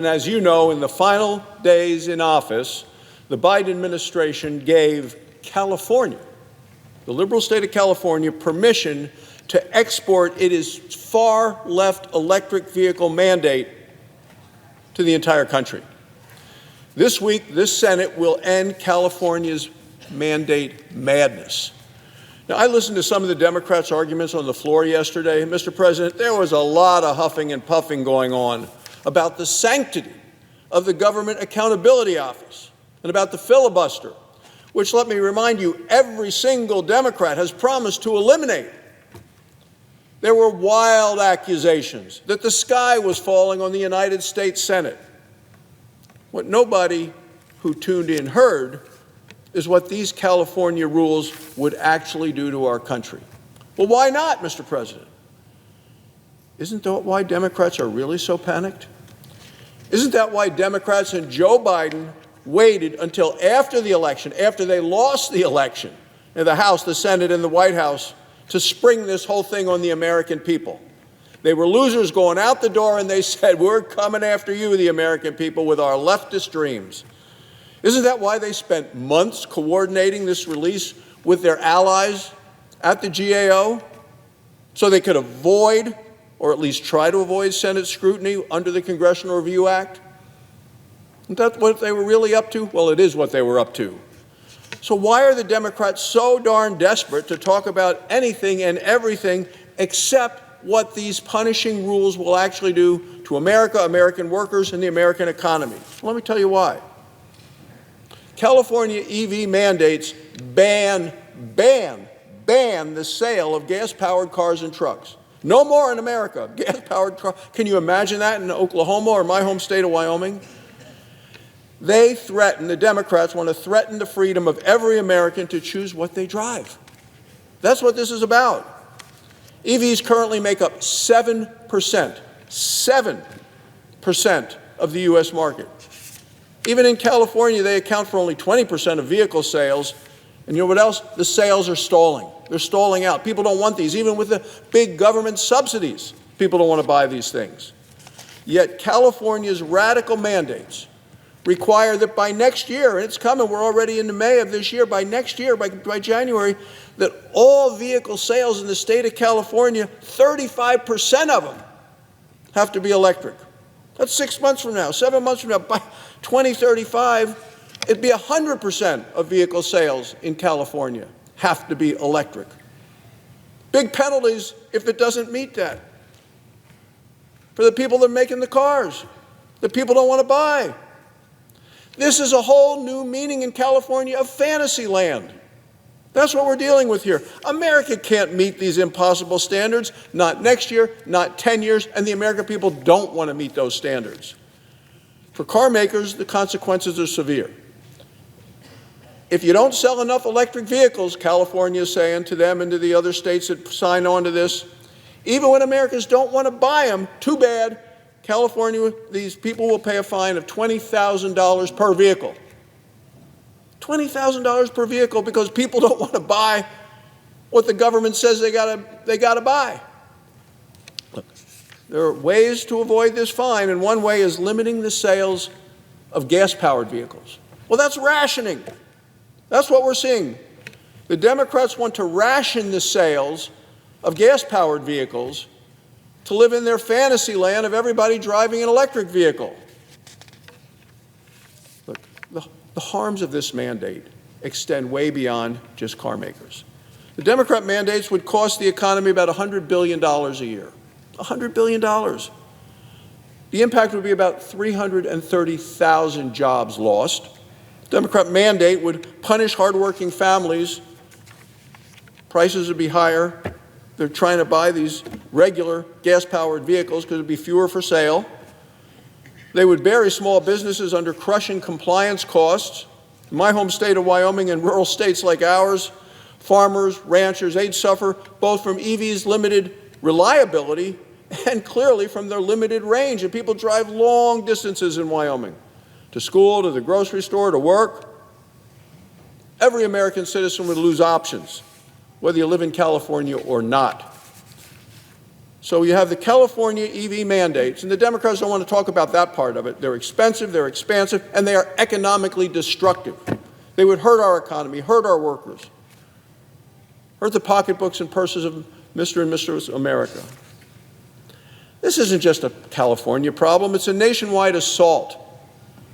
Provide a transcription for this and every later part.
And as you know, in the final days in office, the Biden administration gave California, the liberal state of California, permission to export its far-left electric vehicle mandate to the entire country. This week, this Senate will end California's mandate madness. Now, I listened to some of the Democrats' arguments on the floor yesterday. Mr. President, there was a lot of huffing and puffing going on about the sanctity of the Government Accountability Office and about the filibuster, which, let me remind you, every single Democrat has promised to eliminate. There were wild accusations that the sky was falling on the United States Senate. What nobody who tuned in heard is what these California rules would actually do to our country. Well, why not, Mr. President? Isn't that why Democrats are really so panicked? Isn't that why Democrats and Joe Biden waited until after the election, after they lost the election in the House, the Senate, and the White House, to spring this whole thing on the American people? They were losers going out the door, and they said, we're coming after you, the American people, with our leftist dreams. Isn't that why they spent months coordinating this release with their allies at the GAO, so they could avoid, or at least try to avoid, Senate scrutiny under the Congressional Review Act? Isn't that what they were really up to? Well, it is what they were up to. So why are the Democrats so darn desperate to talk about anything and everything except what these punishing rules will actually do to America, American workers, and the American economy? Let me tell you why. California EV mandates ban the sale of gas-powered cars and trucks. No more in America, gas-powered cars. Can you imagine that in Oklahoma or my home state of Wyoming? They threaten, the Democrats want to threaten the freedom of every American to choose what they drive. That's what this is about. EVs currently make up 7% of the U.S. market. Even in California, they account for only 20% of vehicle sales. And you know what else? The sales are stalling. They're stalling out. People don't want these. Even with the big government subsidies, people don't want to buy these things. Yet California's radical mandates require that by next year, and it's coming, we're already into May of this year, by next year, by January, that all vehicle sales in the state of California, 35% of them have to be electric. That's 6 months from now, 7 months from now. By 2035, it'd be 100% of vehicle sales in California have to be electric. Big penalties if it doesn't meet that. For the people that are making the cars, that people don't want to buy. This is a whole new meaning in California of fantasy land. That's what we're dealing with here. America can't meet these impossible standards, not next year, not 10 years, and the American people don't want to meet those standards. For car makers, the consequences are severe. If you don't sell enough electric vehicles, California is saying to them and to the other states that sign on to this, even when Americans don't want to buy them, too bad, California, these people will pay a fine of $20,000 per vehicle. $20,000 per vehicle because people don't want to buy what the government says they gotta buy. Look, there are ways to avoid this fine, and one way is limiting the sales of gas-powered vehicles. Well, that's rationing. That's what we're seeing. The Democrats want to ration the sales of gas-powered vehicles to live in their fantasy land of everybody driving an electric vehicle. Look, the harms of this mandate extend way beyond just car makers. The Democrat mandates would cost the economy about $100 billion a year. $100 billion. The impact would be about 330,000 jobs lost. The Democrat mandate would punish hardworking families. Prices would be higher. They're trying to buy these regular gas-powered vehicles because there would be fewer for sale. They would bury small businesses under crushing compliance costs. In my home state of Wyoming and rural states like ours, farmers, ranchers, they'd suffer both from EVs' limited reliability and clearly from their limited range. And people drive long distances in Wyoming, to school, to the grocery store, to work. Every American citizen would lose options, whether you live in California or not. So you have the California EV mandates, and the Democrats don't want to talk about that part of it. They're expensive, they're expansive, and they are economically destructive. They would hurt our economy, hurt our workers, hurt the pocketbooks and purses of Mr. and Mrs. America. This isn't just a California problem, it's a nationwide assault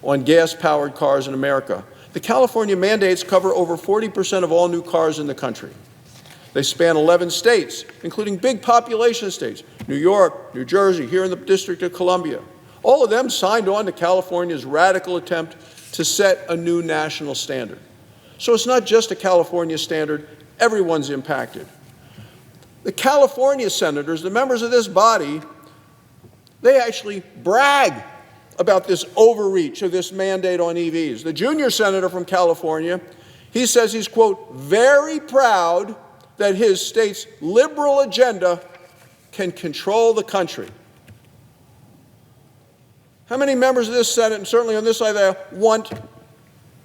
on gas-powered cars in America. The California mandates cover over 40% of all new cars in the country. They span 11 states, including big population states, New York, New Jersey, here in the District of Columbia. All of them signed on to California's radical attempt to set a new national standard. So it's not just a California standard, everyone's impacted. The California senators, the members of this body, they actually brag about this overreach of this mandate on EVs. The junior senator from California, he says he's, quote, very proud that his state's liberal agenda can control the country. How many members of this Senate, and certainly on this side there, want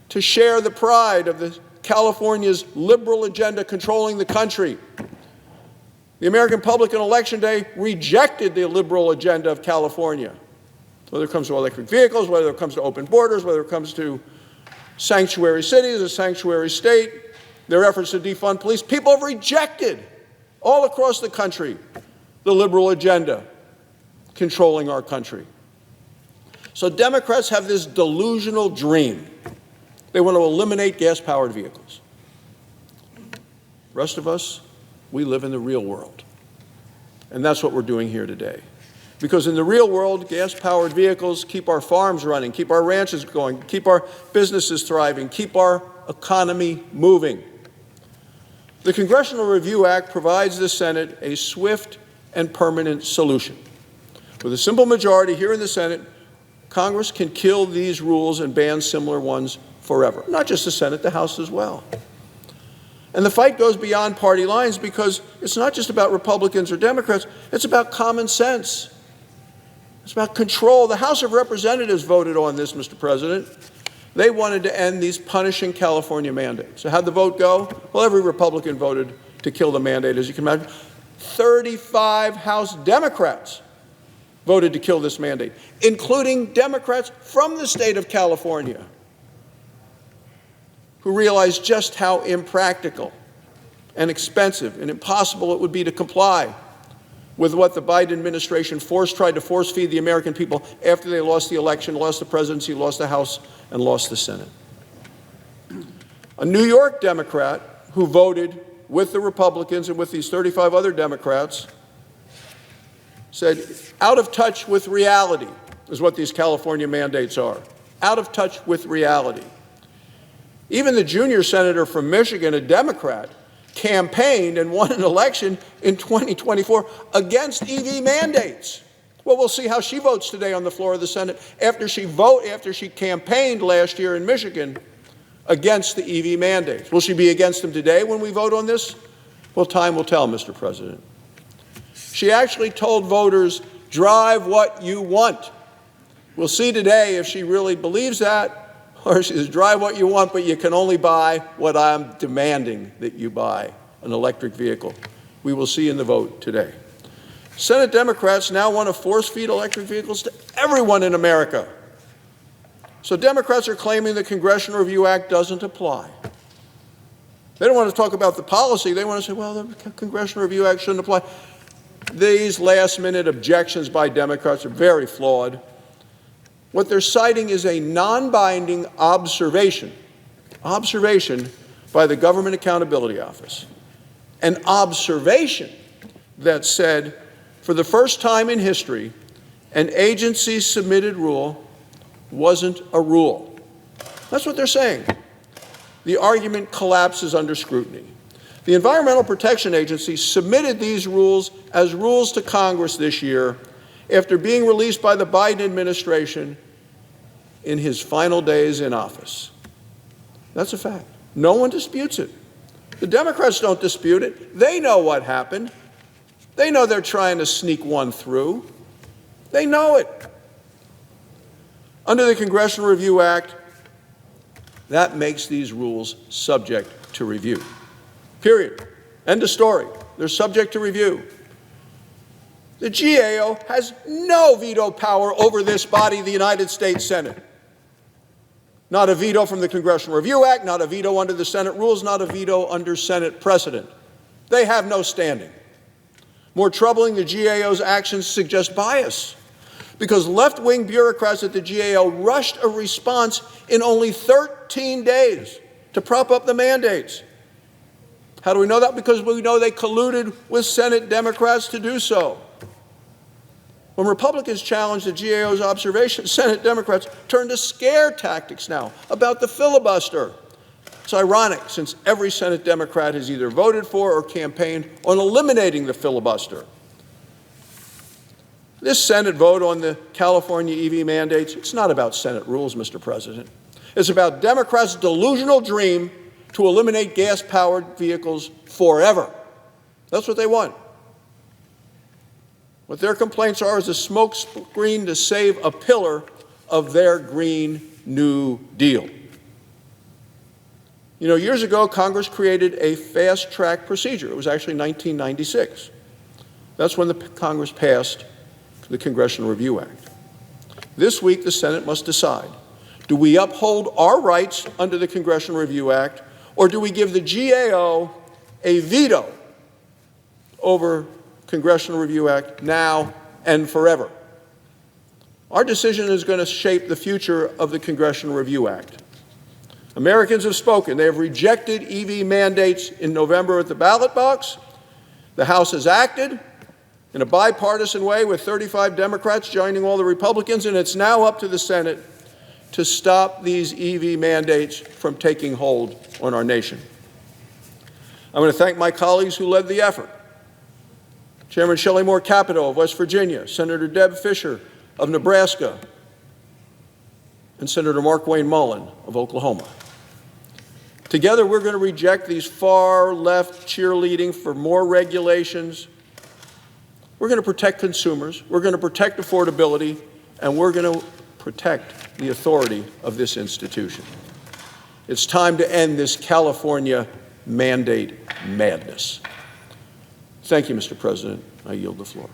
to share the pride of the California's liberal agenda controlling the country? The American public on Election Day rejected the liberal agenda of California, whether it comes to electric vehicles, whether it comes to open borders, whether it comes to sanctuary cities, a sanctuary state, their efforts to defund police. People have rejected all across the country the liberal agenda controlling our country. So Democrats have this delusional dream. They want to eliminate gas-powered vehicles. The rest of us, we live in the real world. And that's what we're doing here today. Because in the real world, gas-powered vehicles keep our farms running, keep our ranches going, keep our businesses thriving, keep our economy moving. The Congressional Review Act provides the Senate a swift and permanent solution. With a simple majority here in the Senate, Congress can kill these rules and ban similar ones forever. Not just the Senate, the House as well. And the fight goes beyond party lines because it's not just about Republicans or Democrats, it's about common sense. It's about control. The House of Representatives voted on this, Mr. President. They wanted to end these punishing California mandates. So how'd the vote go? Well, every Republican voted to kill the mandate, as you can imagine. 35 House Democrats voted to kill this mandate, including Democrats from the state of California, who realized just how impractical and expensive and impossible it would be to comply with what the Biden administration tried to force feed the American people after they lost the election, lost the presidency, lost the House, and lost the Senate. A New York Democrat who voted with the Republicans and with these 35 other Democrats said, out of touch with reality is what these California mandates are. Out of touch with reality. Even the junior senator from Michigan, a Democrat, campaigned and won an election in 2024 against EV mandates. Well, we'll see how she votes today on the floor of the Senate after she campaigned last year in Michigan against the EV mandates. Will she be against them today when we vote on this? Well, time will tell, Mr. President. She actually told voters, drive what you want. We'll see today if she really believes that, or she says, drive what you want, but you can only buy what I'm demanding that you buy, an electric vehicle. We will see in the vote today. Senate Democrats now want to force-feed electric vehicles to everyone in America. So Democrats are claiming the Congressional Review Act doesn't apply. They don't want to talk about the policy. They want to say, well, the Congressional Review Act shouldn't apply. These last-minute objections by Democrats are very flawed. What they're citing is a non-binding observation by the Government Accountability Office. An observation that said, for the first time in history, an agency-submitted rule wasn't a rule. That's what they're saying. The argument collapses under scrutiny. The Environmental Protection Agency submitted these rules as rules to Congress this year after being released by the Biden administration in his final days in office. That's a fact. No one disputes it. The Democrats don't dispute it. They know what happened. They know they're trying to sneak one through. They know it. Under the Congressional Review Act, that makes these rules subject to review. Period. End of story. They're subject to review. The GAO has no veto power over this body, the United States Senate. Not a veto from the Congressional Review Act, not a veto under the Senate rules, not a veto under Senate precedent. They have no standing. More troubling, the GAO's actions suggest bias, because left-wing bureaucrats at the GAO rushed a response in only 13 days to prop up the mandates. How do we know that? Because we know they colluded with Senate Democrats to do so. When Republicans challenged the GAO's observations, Senate Democrats turned to scare tactics now about the filibuster. It's ironic, since every Senate Democrat has either voted for or campaigned on eliminating the filibuster. This Senate vote on the California EV mandates, it's not about Senate rules, Mr. President. It's about Democrats' delusional dream to eliminate gas-powered vehicles forever. That's what they want. What their complaints are is a smokescreen to save a pillar of their Green New Deal. You know, years ago, Congress created a fast-track procedure. It was actually 1996. That's when the Congress passed the Congressional Review Act. This week, the Senate must decide, do we uphold our rights under the Congressional Review Act, or do we give the GAO a veto over Congressional Review Act now and forever? Our decision is going to shape the future of the Congressional Review Act. Americans have spoken. They have rejected EV mandates in November at the ballot box. The House has acted in a bipartisan way with 35 Democrats joining all the Republicans, and it's now up to the Senate to stop these EV mandates from taking hold on our nation. I want to thank my colleagues who led the effort. Chairman Shelley Moore Capito of West Virginia, Senator Deb Fischer of Nebraska, and Senator Mark Wayne Mullen of Oklahoma. Together, we're going to reject these far-left cheerleading for more regulations. We're going to protect consumers, we're going to protect affordability, and we're going to protect the authority of this institution. It's time to end this California mandate madness. Thank you, Mr. President. I yield the floor.